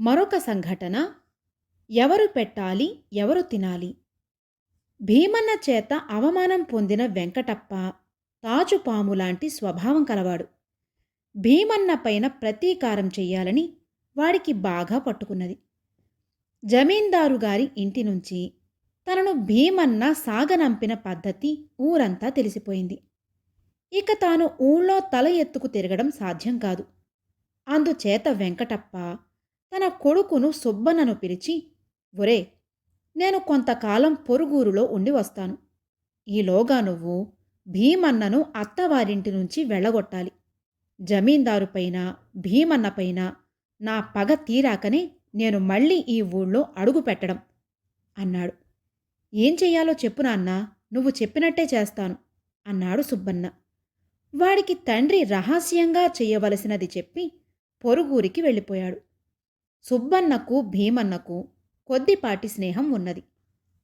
మరొక సంఘటన ఎవరు పెట్టాలి ఎవరు తినాలి. భీమన్న చేత అవమానం పొందిన వెంకటప్ప తాచుపాములాంటి స్వభావం కలవాడు. భీమన్న పైన ప్రతీకారం చెయ్యాలని వాడికి బాగా పట్టుకున్నది. జమీందారు గారి ఇంటి నుంచి తనను భీమన్న సాగనంపిన పద్ధతి ఊరంతా తెలిసిపోయింది. ఇక తాను ఊళ్ళో తల ఎత్తుకు తిరగడం సాధ్యం కాదు. అందుచేత వెంకటప్ప తన కొడుకును సుబ్బన్నను పిలిచి, ఒరే, నేను కొంతకాలం పొరుగురులో ఉండి వస్తాను. ఈలోగా నువ్వు భీమన్నను అత్తవారింటి నుంచి వెళ్ళగొట్టాలి. జమీందారుపైన భీమన్నపైన నా పగ తీరాకనే నేను మళ్ళీ ఈ ఊళ్ళో అడుగు పెట్టడం అన్నాడు. ఏం చెయ్యాలో చెప్పు నాన్నా, నువ్వు చెప్పినట్టే చేస్తాను అన్నాడు సుబ్బన్న. వాడికి తండ్రి రహస్యంగా చెయ్యవలసినది చెప్పి పొరుగురికి వెళ్ళిపోయాడు. సుబ్బన్నకు భీమన్నకు కొద్దిపాటి స్నేహం ఉన్నది.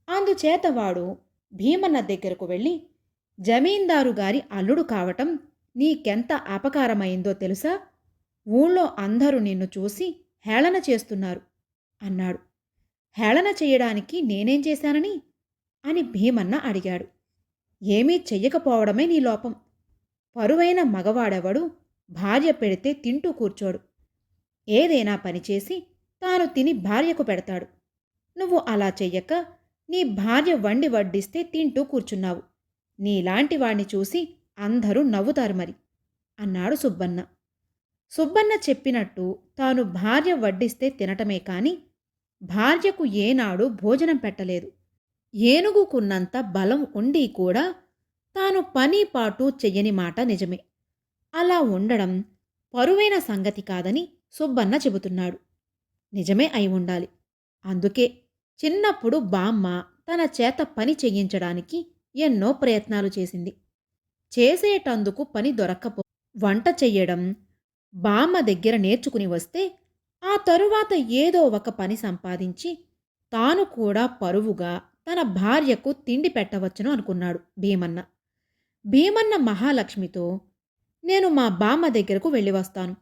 అందుచేత వాడు భీమన్న దగ్గరకు వెళ్ళి, జమీందారు గారి అల్లుడు కావటం నీకెంత అపకారమైందో తెలుసా? ఊళ్ళో అందరూ నిన్ను చూసి హేళన చేస్తున్నారు అన్నాడు. హేళన చెయ్యడానికి నేనేం చేశానని అని భీమన్న అడిగాడు. ఏమీ చెయ్యకపోవడమే నీ లోపం. పరువైన మగవాడెవడు భార్య పెడితే తింటూ కూర్చోడు. ఏదైనా పనిచేసి తాను తిని భార్యకు పెడతాడు. నువ్వు అలా చెయ్యక నీ భార్య వండి వడ్డిస్తే తింటూ కూర్చున్నావు. నీలాంటి వాణ్ణి చూసి అందరూ నవ్వుతారు మరి అన్నాడు సుబ్బన్న. సుబ్బన్న చెప్పినట్టు తాను భార్య వడ్డిస్తే తినటమే కాని భార్యకు ఏనాడు భోజనం పెట్టలేదు. ఏనుగుకున్నంత బలం ఉండి కూడా తాను పని పాటు చెయ్యని మాట నిజమే. అలా ఉండడం పరువైన సంగతి కాదని సుబ్బన్న చెబుతున్నాడు. నిజమే అయి ఉండాలి. అందుకే చిన్నప్పుడు బామ్మ తన చేత పని చెయ్యించడానికి ఎన్నో ప్రయత్నాలు చేసింది. చేసేటందుకు పని దొరక్కపో వంట చెయ్యడం బామ్మ దగ్గర నేర్చుకుని వస్తే ఆ తరువాత ఏదో ఒక పని సంపాదించి తాను కూడా పరువుగా తన భార్యకు తిండి పెట్టవచ్చును అనుకున్నాడు భీమన్న. భీమన్న మహాలక్ష్మితో, నేను మా బామ్మ దగ్గరకు వెళ్ళి వస్తాను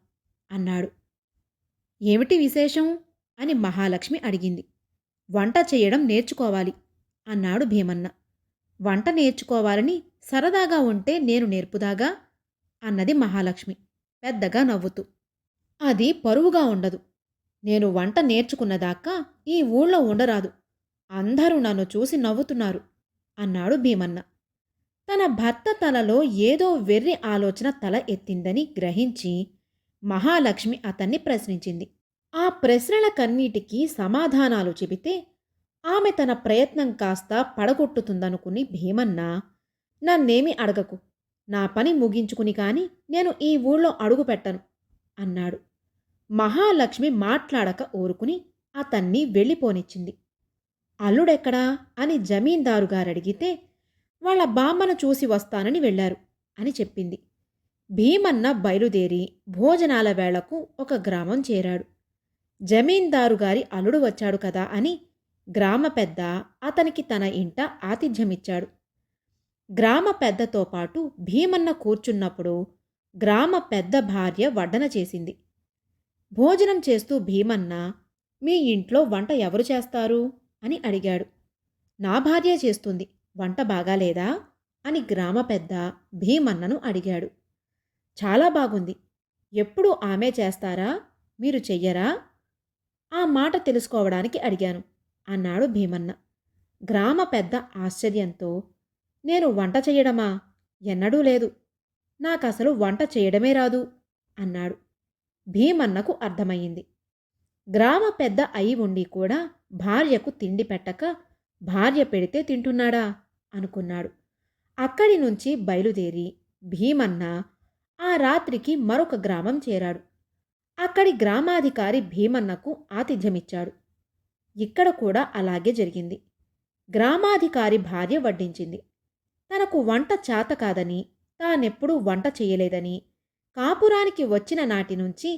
అన్నాడు. ఏమిటి విశేషం అని మహాలక్ష్మి అడిగింది. వంట చేయడం నేర్చుకోవాలి అన్నాడు భీమన్న. వంట నేర్చుకోవాలని సరదాగా ఉంటే నేను నేర్పుదాగా అన్నది మహాలక్ష్మి పెద్దగా నవ్వుతూ. అది పరువుగా ఉండదు. నేను వంట నేర్చుకున్నదాకా ఈ ఊళ్ళో ఉండరాదు. అందరూ నన్ను చూసి నవ్వుతున్నారు అన్నాడు భీమన్న. తన భర్త తలలో ఏదో వెర్రి ఆలోచన తల ఎత్తిందని గ్రహించి మహాలక్ష్మి అతన్ని ప్రశ్నించింది. ఆ ప్రశ్నలకన్నిటికీ సమాధానాలు చెబితే ఆమె తన ప్రయత్నం కాస్త పడగొట్టుతుందనుకుని భీమన్న, నన్నేమి అడగకు, నా పని ముగించుకుని కాని నేను ఈ ఊళ్ళో అడుగుపెట్టను అన్నాడు. మహాలక్ష్మి మాట్లాడక ఊరుకుని అతన్ని వెళ్ళిపోనిచ్చింది. అల్లుడెక్కడా అని జమీందారుగారడిగితే వాళ్ళ బామ్మను చూసి వస్తానని వెళ్లారు అని చెప్పింది. భీమన్న బయలుదేరి భోజనాల వేళకు ఒక గ్రామం చేరాడు. జమీందారుగారి అల్లుడు వచ్చాడు కదా అని గ్రామ పెద్ద అతనికి తన ఇంట ఆతిథ్యమిచ్చాడు. గ్రామ పెద్దతో పాటు భీమన్న కూర్చున్నప్పుడు గ్రామ పెద్ద భార్య వడ్డన చేసింది. భోజనం చేస్తూ భీమన్న, మీ ఇంట్లో వంట ఎవరు చేస్తారు అని అడిగాడు. నా భార్య చేస్తుంది, వంట బాగాలేదా అని గ్రామ పెద్ద భీమన్నను అడిగాడు. చాలా బాగుంది. ఎప్పుడూ ఆమె చేస్తారా, మీరు చెయ్యరా? ఆ మాట తెలుసుకోవడానికి అడిగాను అన్నాడు భీమన్న. గ్రామ పెద్ద ఆశ్చర్యంతో, నేను వంట చెయ్యడమా? ఎన్నడూ లేదు. నాకసలు వంట చేయడమే రాదు అన్నాడు. భీమన్నకు అర్థమయ్యింది. గ్రామ పెద్ద అయి ఉండి కూడా భార్యకు తిండి పెట్టక భార్య పెడితే తింటున్నాడా అనుకున్నాడు. అక్కడి నుంచి బయలుదేరి భీమన్న ఆ రాత్రికి మరొక గ్రామం చేరాడు. అక్కడి గ్రామాధికారి భీమన్నకు ఆతిథ్యమిచ్చాడు. ఇక్కడ కూడా అలాగే జరిగింది. గ్రామాధికారి భార్య వడ్డించింది. తనకు వంట చేత కాదని, తానెప్పుడూ వంట చేయలేదని, కాపురానికి వచ్చిన నాటి నుంచి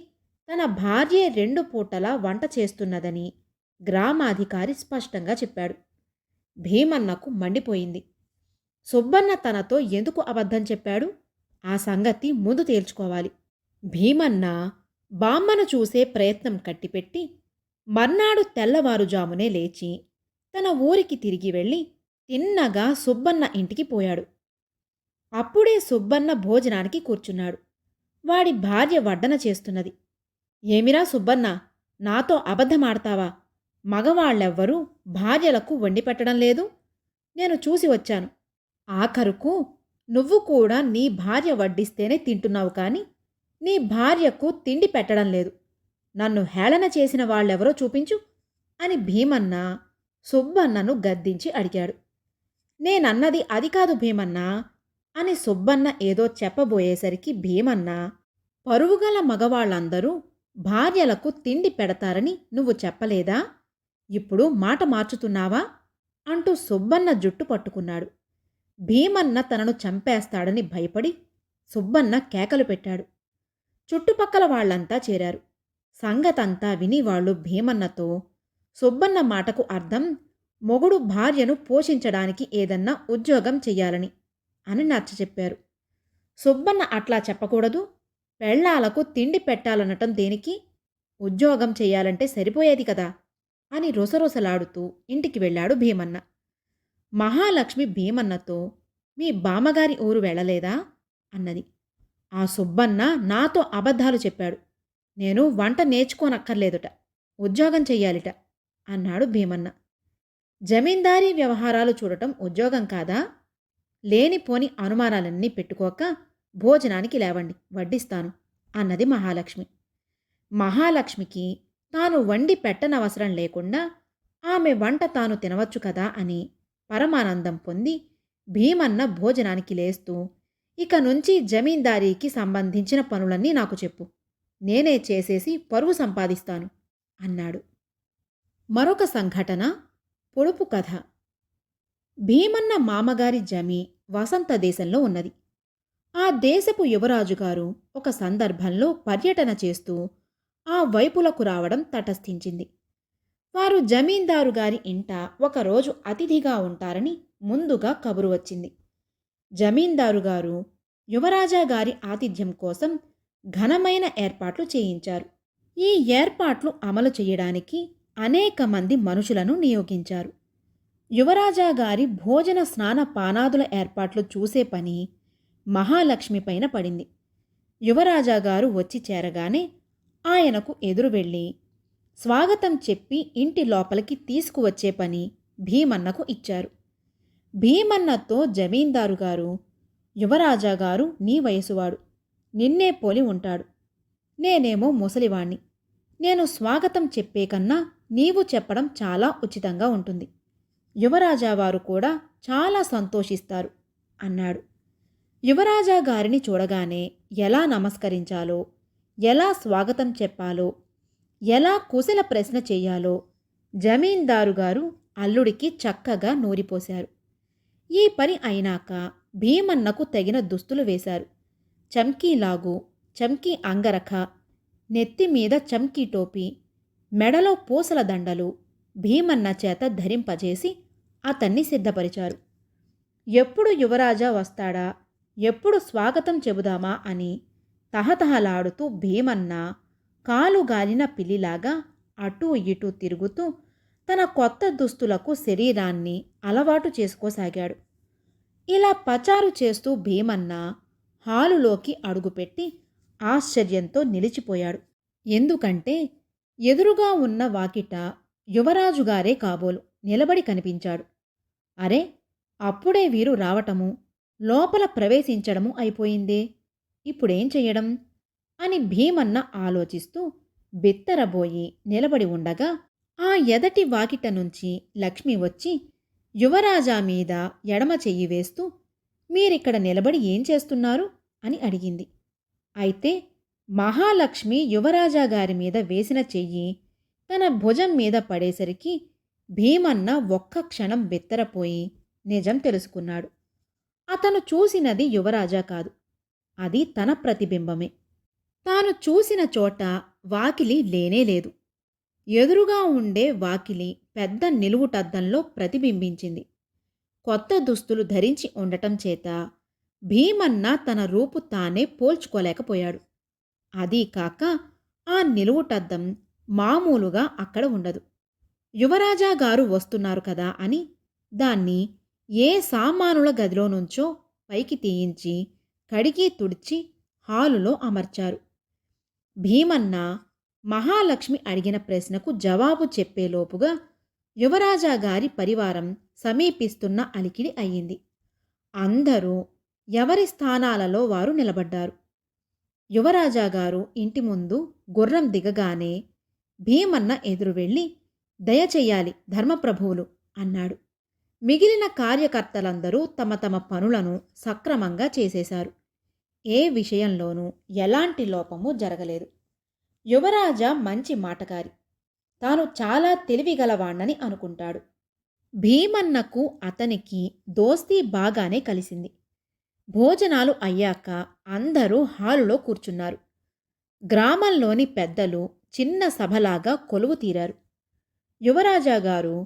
తన భార్యే 2 పూటలా వంట చేస్తున్నదని గ్రామాధికారి స్పష్టంగా చెప్పాడు. భీమన్నకు మండిపోయింది. సుబ్బన్న తనతో ఎందుకు అబద్ధం చెప్పాడు? ఆ సంగతి ముందు తేల్చుకోవాలి. భీమన్న బామ్మను చూసే ప్రయత్నం కట్టిపెట్టి, మర్నాడు తెల్లవారుజామునే లేచి తన ఊరికి తిరిగి వెళ్ళి తిన్నగా సుబ్బన్న ఇంటికి పోయాడు. అప్పుడే సుబ్బన్న భోజనానికి కూర్చున్నాడు. వాడి భార్య వడ్డన చేస్తున్నది. ఏమిరా సుబ్బన్న, నాతో అబద్ధమాడతావా? మగవాళ్ళెవ్వరూ భార్యలకు వండి పెట్టడం లేదు. నేను చూసి వచ్చాను. ఆఖరుకు నువ్వు కూడా నీ భార్య వడ్డిస్తేనే తింటున్నావు కాని నీ భార్యకు తిండి పెట్టడం లేదు. నన్ను హేళన చేసిన వాళ్ళెవరో చూపించు అని భీమన్న సుబ్బన్నను గద్దించి అడిగాడు. నేనన్నది అది కాదు భీమన్నా అని సుబ్బన్న ఏదో చెప్పబోయేసరికి భీమన్న, పరువుగల మగవాళ్ళందరూ భార్యలకు తిండి పెడతారని నువ్వు చెప్పలేదా? ఇప్పుడు మాట మార్చుతున్నావా? అంటూ సుబ్బన్న జుట్టు పట్టుకున్నాడు. భీమన్న తనను చంపేస్తాడని భయపడి సుబ్బన్న కేకలు పెట్టాడు. చుట్టుపక్కల వాళ్లంతా చేరారు. సంగతంతా విని వాళ్ళు భీమన్నతో, సుబ్బన్న మాటకు అర్థం మొగుడు భార్యను పోషించడానికి ఏదన్నా ఉద్యోగం చెయ్యాలని అని నచ్చచెప్పారు. సుబ్బన్న అట్లా చెప్పకూడదు. పెళ్ళాలకు తిండి పెట్టాలనటం దేనికి? ఉద్యోగం చెయ్యాలంటే సరిపోయేది కదా అని రుసరుసలాడుతూ ఇంటికి వెళ్ళాడు భీమన్న. మహాలక్ష్మి భీమన్నతో, మీ బామ్మగారి ఊరు వెళ్ళలేదా అన్నది. ఆ సుబ్బన్న నాతో అబద్ధాలు చెప్పాడు. నేను వంట నేర్చుకోనక్కర్లేదుట, ఉద్యోగం చెయ్యాలిట అన్నాడు భీమన్న. జమీందారీ వ్యవహారాలు చూడటం ఉద్యోగం కాదా? లేనిపోని అనుమానాలన్నీ పెట్టుకోక భోజనానికి లేవండి, వడ్డిస్తాను అన్నది మహాలక్ష్మి. మహాలక్ష్మికి తాను వండి పెట్టనవసరం లేకుండా ఆమె వంట తాను తినవచ్చు కదా అని పరమానందం పొంది భీమన్న భోజనానికి లేస్తూ, ఇక నుంచి జమీందారీకి సంబంధించిన పనులన్నీ నాకు చెప్పు, నేనే చేసేసి పరువు సంపాదిస్తాను అన్నాడు. మరొక సంఘటన, పొడుపు కథ. భీమన్న మామగారి జమీ వసంత దేశంలో ఉన్నది. ఆ దేశపు యువరాజుగారు ఒక సందర్భంలో పర్యటన చేస్తూ ఆ వైపులకు రావడం తటస్థించింది. వారు జమీందారు గారి ఇంట ఒకరోజు అతిథిగా ఉంటారని ముందుగా కబురు వచ్చింది. జమీందారు గారు యువరాజా గారి ఆతిథ్యం కోసం ఘనమైన ఏర్పాట్లు చేయించారు. ఈ ఏర్పాట్లు అమలు చేయడానికి అనేక మంది మనుషులను నియోగించారు. యువరాజా గారి భోజన స్నాన పానాదుల ఏర్పాట్లు చూసే పని మహాలక్ష్మి పైన పడింది. యువరాజా గారు వచ్చి చేరగానే ఆయనకు ఎదురు వెళ్ళి స్వాగతం చెప్పి ఇంటి లోపలికి తీసుకువచ్చే పని భీమన్నకు ఇచ్చారు. భీమన్నతో జమీందారు గారు, యువరాజా గారు నీ వయసువాడు, నిన్నే పోలి ఉంటాడు. నేనేమో ముసలివాణ్ణి. నేను స్వాగతం చెప్పే కన్నా నీవు చెప్పడం చాలా ఉచితంగా ఉంటుంది. యువరాజావారు కూడా చాలా సంతోషిస్తారు అన్నాడు. యువరాజా గారిని చూడగానే ఎలా నమస్కరించాలో, ఎలా స్వాగతం చెప్పాలో, ఎలా కుశల ప్రశ్న చెయ్యాలో జమీందారు గారు అల్లుడికి చక్కగా నూరిపోశారు. ఈ పని అయినాక భీమన్నకు తగిన దుస్తులు వేశారు. చమ్కీలాగు, చమ్కీ అంగరఖ, నెత్తిమీద చమ్కీ టోపీ, మెడలో పూసల దండలు భీమన్న చేత ధరింపజేసి అతన్ని సిద్ధపరిచారు. ఎప్పుడు యువరాజా వస్తాడా, ఎప్పుడు స్వాగతం చెబుదామా అని తహతహలాడుతూ భీమన్న కాలుగాలిన పిల్లిలాగా అటూ ఇటూ తిరుగుతూ తన కొత్త దుస్తులకు శరీరాన్ని అలవాటు చేసుకోసాగాడు. ఇలా పచారు చేస్తూ భీమన్న హాలులోకి అడుగుపెట్టి ఆశ్చర్యంతో నిలిచిపోయాడు. ఎందుకంటే ఎదురుగా ఉన్న వాకిట యువరాజుగారే కాబోలు నిలబడి కనిపించాడు. అరే, అప్పుడే వీరు రావటము, లోపల ప్రవేశించడము అయిపోయిందే, ఇప్పుడేం చెయ్యడం అని భీమన్న ఆలోచిస్తూ బిత్తరబోయి నిలబడి ఉండగా ఆ ఎదటి వాకిట నుంచి లక్ష్మి వచ్చి యువరాజా మీద ఎడమ చెయ్యి వేస్తూ, మీరిక్కడ నిలబడి ఏం చేస్తున్నారు అని అడిగింది. అయితే మహాలక్ష్మి యువరాజా గారి మీద వేసిన చెయ్యి తన భుజం మీద పడేసరికి భీమన్న ఒక్క క్షణం బిత్తరపోయి నిజం తెలుసుకున్నాడు. అతను చూసినది యువరాజా కాదు, అది తన ప్రతిబింబమే. తాను చూసిన చోట వాకిలి లేనేలేదు. ఎదురుగా ఉండే వాకిలి పెద్ద నిలువుటద్దంలో ప్రతిబింబించింది. కొత్త దుస్తులు ధరించి ఉండటం చేత భీమన్న తన రూపు తానే పోల్చుకోలేకపోయాడు. అదీ కాక ఆ నిలువుటద్దం మామూలుగా అక్కడ ఉండదు. యువరాజా గారు వస్తున్నారు కదా అని దాన్ని ఏ సామానుల గదిలో నుంచో పైకి తీయించి కడిగి తుడిచి హాలులో అమర్చారు. భీమన్న మహాలక్ష్మి అడిగిన ప్రశ్నకు జవాబు చెప్పేలోపుగా యువరాజా గారి పరివారం సమీపిస్తున్న అలికిడి అయ్యింది. అందరూ ఎవరి స్థానాలలో వారు నిలబడ్డారు. యువరాజా గారు ఇంటి ముందు గుర్రం దిగగానే భీమన్న ఎదురు వెళ్ళి దయచెయ్యాలి ధర్మప్రభువులు అన్నాడు. మిగిలిన కార్యకర్తలందరూ తమ తమ పనులను సక్రమంగా చేసేశారు. ఏ విషయంలోనూ ఎలాంటి లోపము జరగలేదు. యువరాజా మంచి మాటకారి. తాను చాలా తెలివిగలవాణ్ణని అనుకుంటాడు. భీమన్నకు అతనికి దోస్తీ బాగానే కలిసింది. భోజనాలు అయ్యాక అందరూ హాలులో కూర్చున్నారు. గ్రామంలోని పెద్దలు చిన్న సభలాగా కొలువు తీరారు. యువరాజా గారు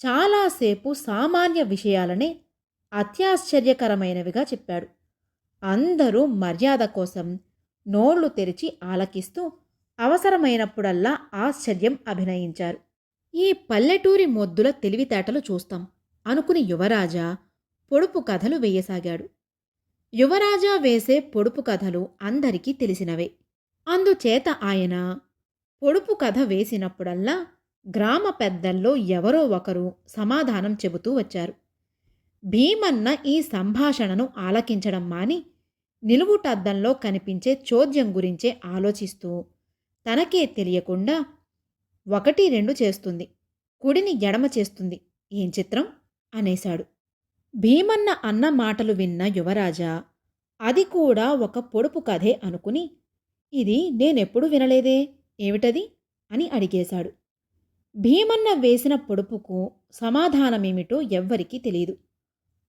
చాలాసేపు సామాన్య విషయాలనే అత్యాశ్చర్యకరమైనవిగా చెప్పాడు. అందరూ మర్యాద కోసం నోళ్లు తెరిచి ఆలకిస్తూ అవసరమైనప్పుడల్లా ఆశ్చర్యం అభినయించారు. ఈ పల్లెటూరి మొద్దుల తెలివితేటలు చూస్తాం అనుకుని యువరాజా పొడుపు కథలు వేయసాగాడు. యువరాజా వేసే పొడుపు కథలు అందరికీ తెలిసినవే. అందుచేత ఆయన పొడుపు కథ వేసినప్పుడల్లా గ్రామ పెద్దల్లో ఎవరో ఒకరు సమాధానం చెబుతూ వచ్చారు. భీమన్న ఈ సంభాషణను ఆలకించడం మాని నిలువుటద్దంలో కనిపించే చోద్యం గురించే ఆలోచిస్తూ తనకే తెలియకుండా 1-2 చేస్తుంది, కుడిని ఎడమ చేస్తుంది, ఏం చిత్రం అనేశాడు. భీమన్న అన్న మాటలు విన్న యువరాజా అది కూడా ఒక పొడుపు కథే అనుకుని ఇది నేనెప్పుడు వినలేదే, ఏమిటది అని అడిగేశాడు. భీమన్న వేసిన పొడుపుకు సమాధానమేమిటో ఎవ్వరికీ తెలియదు.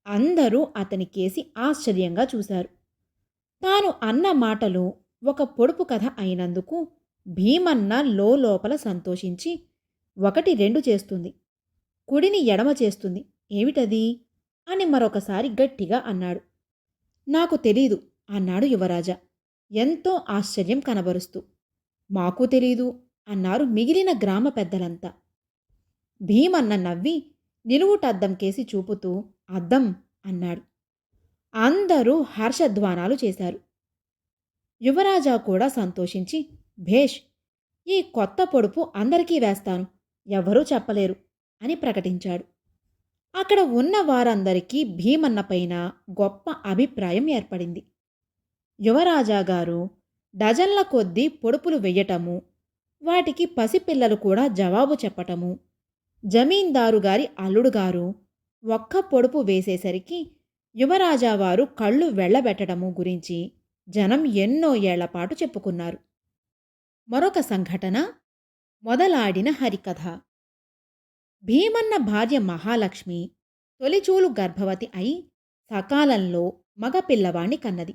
అందరూ అతనికేసి ఆశ్చర్యంగా చూశారు. తాను అన్న మాటలు ఒక పొడుపు కథ అయినందుకు భీమన్న లోపల సంతోషించి 1-2 చేస్తుంది, కుడిని ఎడమ చేస్తుంది, ఏమిటది అని మరొకసారి గట్టిగా అన్నాడు. నాకు తెలీదు అన్నాడు యువరాజా ఎంతో ఆశ్చర్యం కనబరుస్తూ. మాకు తెలీదు అన్నారు మిగిలిన గ్రామ పెద్దలంతా. భీమన్న నవ్వి నిలువుటద్దం కేసి చూపుతూ అద్దం అన్నాడు. అందరూ హర్షధ్వానాలు చేశారు. యువరాజా కూడా సంతోషించి భేష్, ఈ కొత్త పొడుపు అందరికీ వేస్తాను, ఎవ్వరూ చెప్పలేరు అని ప్రకటించాడు. అక్కడ ఉన్న వారందరికీ భీమన్న పైన గొప్ప అభిప్రాయం ఏర్పడింది. యువరాజా గారు డజన్ల కొద్దీ పొడుపులు వెయ్యటము, వాటికి పసిపిల్లలు కూడా జవాబు చెప్పటము, జమీందారు గారి అల్లుడుగారు ఒక్క పొడుపు వేసేసరికి యువరాజావారు కళ్ళు వెళ్ళబెట్టడము గురించి జనం ఎన్నో ఏళ్లపాటు చెప్పుకున్నారు. మరొక సంఘటన మొదలాడిన హరికథ. భీమన్న భార్య మహాలక్ష్మి తొలిచూలు గర్భవతి అయి సకాలంలో మగపిల్లవాణ్ణి కన్నది.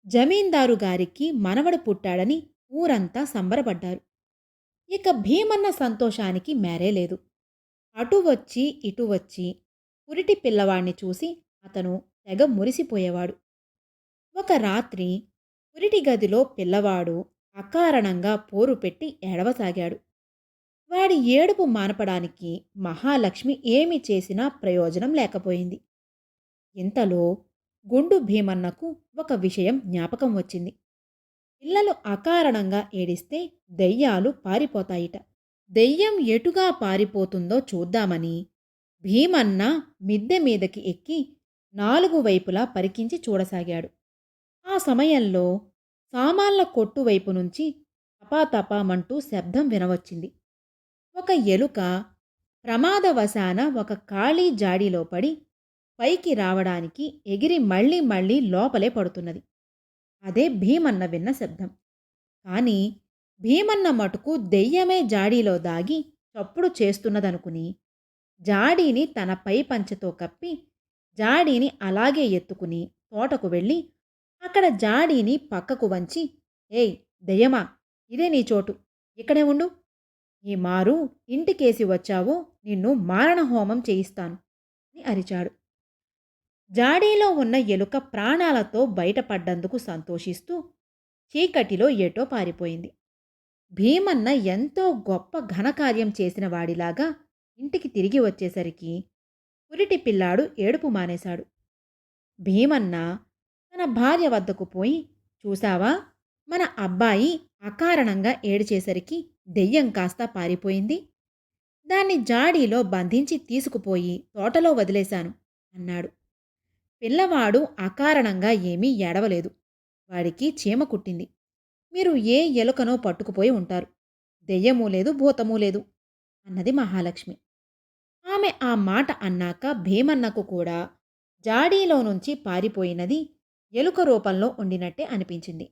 జమీందారు గారికి మనవడు పుట్టాడని ఊరంతా సంబరపడ్డారు. ఇక భీమన్న సంతోషానికి మేరేలేదు. అటు వచ్చి ఇటు వచ్చి పురిటి పిల్లవాణ్ణి చూసి అతను తెగ మురిసిపోయేవాడు. ఒక రాత్రి పురిటి గదిలో పిల్లవాడు అకారణంగా పోరు పెట్టి ఏడవసాగాడు. వాడి ఏడుపు మానపడానికి మహాలక్ష్మి ఏమి చేసినా ప్రయోజనం లేకపోయింది. ఇంతలో గుండు భీమన్నకు ఒక విషయం జ్ఞాపకం వచ్చింది. పిల్లలు అకారణంగా ఏడిస్తే దెయ్యాలు పారిపోతాయిట. దెయ్యం ఎటుగా పారిపోతుందో చూద్దామని భీమన్న మిద్దె మీదకి ఎక్కి 4 వైపులా పరికించి చూడసాగాడు. ఆ సమయంలో సామాన్ల కొట్టు వైపు నుంచి తపాతపామంటూ శబ్దం వినవచ్చింది. ఒక ఎలుక ప్రమాదవశాన ఒక ఖాళీ జాడీలో పడి పైకి రావడానికి ఎగిరి మళ్ళీ మళ్ళీ లోపలే పడుతున్నది. అదే భీమన్న విన్న శబ్దం. కాని భీమన్న మటుకు దెయ్యమే జాడీలో దాగి చప్పుడు చేస్తున్నదనుకుని జాడీని తన పై పంచెతో కప్పి జాడీని అలాగే ఎత్తుకుని తోటకు వెళ్ళి అక్కడ జాడీని పక్కకు వంచి ఏయ్ దెయ్యమా, ఇదే నీ చోటు, ఇక్కడే ఉండు, ఈ మారు ఇంటికేసి వచ్చావో నిన్ను మారణహోమం చేయిస్తాను అని అరిచాడు. జాడీలో ఉన్న ఎలుక ప్రాణాలతో బయటపడ్డందుకు సంతోషిస్తూ చీకటిలో ఏటో పారిపోయింది. భీమన్న ఎంతో గొప్ప ఘనకార్యం చేసిన వాడిలాగా ఇంటికి తిరిగి వచ్చేసరికి పురిటి పిల్లాడు ఏడుపు మానేశాడు. భీమన్న తన భార్య వద్దకు పోయి, చూశావా, మన అబ్బాయి అకారణంగా ఏడిచేసరికి దెయ్యం కాస్త పారిపోయింది. దాన్ని జాడీలో బంధించి తీసుకుపోయి తోటలో వదిలేశాను అన్నాడు. పిల్లవాడు అకారణంగా ఏమీ ఏడవలేదు. వాడికి చీమ కుట్టింది. మీరు ఏ ఎలుకనో పట్టుకుపోయి ఉంటారు. దెయ్యమూ లేదు, భూతమూ లేదు అన్నది మహాలక్ష్మి. ఆమె ఆ మాట అన్నాక భీమన్నకు కూడా జాడీలో నుంచి పారిపోయినది ఎలుక రూపంలో ఉండినట్టే అనిపించింది.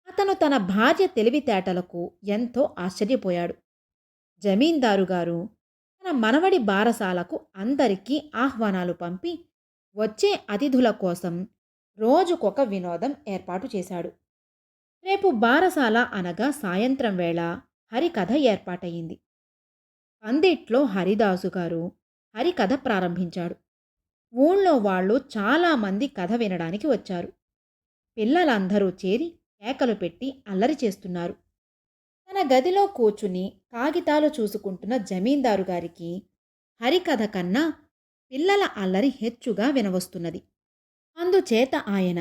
అతను తన భార్య తెలివితేటలకు ఎంతో ఆశ్చర్యపోయాడు. జమీందారుగారు తన మనవడి బారసాలకు అందరికీ ఆహ్వానాలు పంపి వచ్చే అతిథుల కోసం రోజుకొక వినోదం ఏర్పాటు చేశాడు. రేపు బారసాల అనగా సాయంత్రం వేళ హరికథ ఏర్పాటయింది. పందిట్లో హరిదాసుగారు హరికథ ప్రారంభించాడు. ఊళ్ళో వాళ్ళు చాలామంది కథ వినడానికి వచ్చారు. పిల్లలందరూ చేరి కేకలు పెట్టి అల్లరి చేస్తున్నారు. తన గదిలో కూర్చుని కాగితాలు చూసుకుంటున్న జమీందారు గారికి హరికథ కన్నా పిల్లల అల్లరి హెచ్చుగా వినవస్తున్నది. అందుచేత ఆయన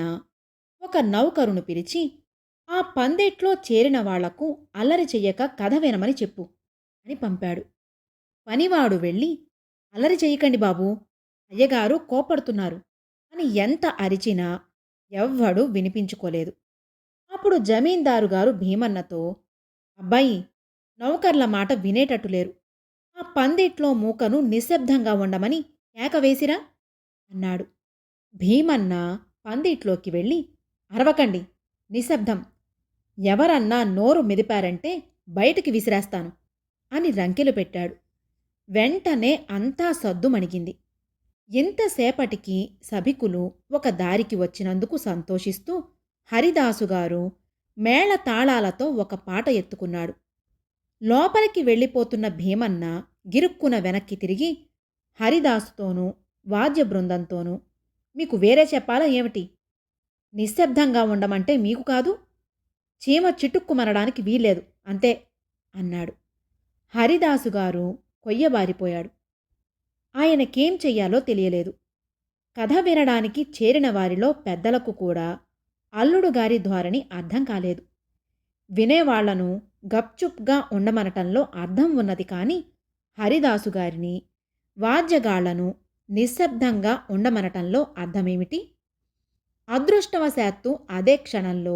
ఒక నౌకరును పిలిచి, ఆ పందిట్లో చేరిన వాళ్లకు అల్లరి చెయ్యక కథ వినమని చెప్పు అని పంపాడు. పనివాడు వెళ్ళి, అల్లరి చెయ్యకండి బాబూ, అయ్యగారు కోపడుతున్నారు అని ఎంత అరిచినా ఎవ్వడూ వినిపించుకోలేదు. అప్పుడు జమీందారుగారు భీమన్నతో, అబ్బాయి, నౌకర్ల మాట వినేటట్టు లేరు. ఆ పందిట్లో మూకను నిశ్శబ్దంగా ఉండమని కేక వేసిరా అన్నాడు. భీమన్న పందిట్లోకి వెళ్ళి, అరవకండి, నిశ్శబ్దం, ఎవరన్నా నోరు మెదిపారంటే బయటికి విసిరేస్తాను అని రంకెలు పెట్టాడు. వెంటనే అంతా సద్దుమణిగింది. ఇంతసేపటికి సభికులు ఒక దారికి వచ్చినందుకు సంతోషిస్తూ హరిదాసుగారు మేళ తాళాలతో ఒక పాట ఎత్తుకున్నాడు. లోపలికి వెళ్ళిపోతున్న భీమన్న గిరుక్కున వెనక్కి తిరిగి హరిదాసుతోనూ వాద్య బృందంతోనూ, మీకు వేరే చెప్పాలా ఏమిటి? నిశ్శబ్దంగా ఉండమంటే మీకు కాదు, చీమ చిటుక్కుమనడానికి వీల్లేదు అంతే అన్నాడు. హరిదాసుగారు కొయ్యబారిపోయాడు. ఆయనకేం చెయ్యాలో తెలియలేదు. కథ వినడానికి చేరిన వారిలో పెద్దలకు కూడా అల్లుడుగారి ధోరణి అర్థం కాలేదు. వినేవాళ్లను గప్చుప్గా ఉండమనటంలో అర్థం ఉన్నది కాని హరిదాసుగారిని, వాద్యగాళ్లను నిశ్శబ్దంగా ఉండమనటంలో అర్థమేమిటి? అదృష్టవశాత్తు అదే క్షణంలో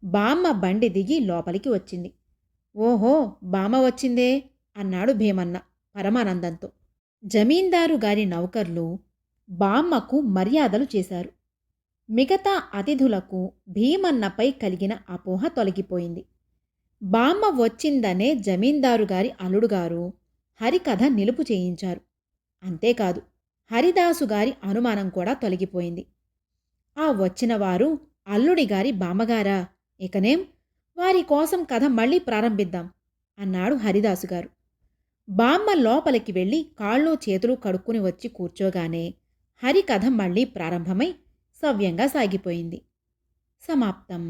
బామ్మ బండి దిగి లోపలికి వచ్చింది. ఓహో, బామ్మ వచ్చిందే అన్నాడు భీమన్న పరమానందంతో. జమీందారు గారి నౌకర్లు బామ్మకు మర్యాదలు చేశారు. మిగతా అతిథులకు భీమన్నపై కలిగిన అపోహ తొలగిపోయింది. బామ్మ వచ్చిందనే జమీందారుగారి అల్లుడుగారు హరికథ నిలుపు చేయించారు. అంతేకాదు, హరిదాసుగారి అనుమానం కూడా తొలగిపోయింది. ఆ వచ్చినవారు అల్లుడిగారి బామ్మగారా? ఇకనేం, వారి కోసం కథ మళ్ళీ ప్రారంభిద్దాం అన్నాడు హరిదాసుగారు. బామ్మ లోపలికి వెళ్ళి కాళ్ళు చేతులు కడుక్కుని వచ్చి కూర్చోగానే హరికథ మళ్ళీ ప్రారంభమై సవ్యంగా సాగిపోయింది. సమాప్తం.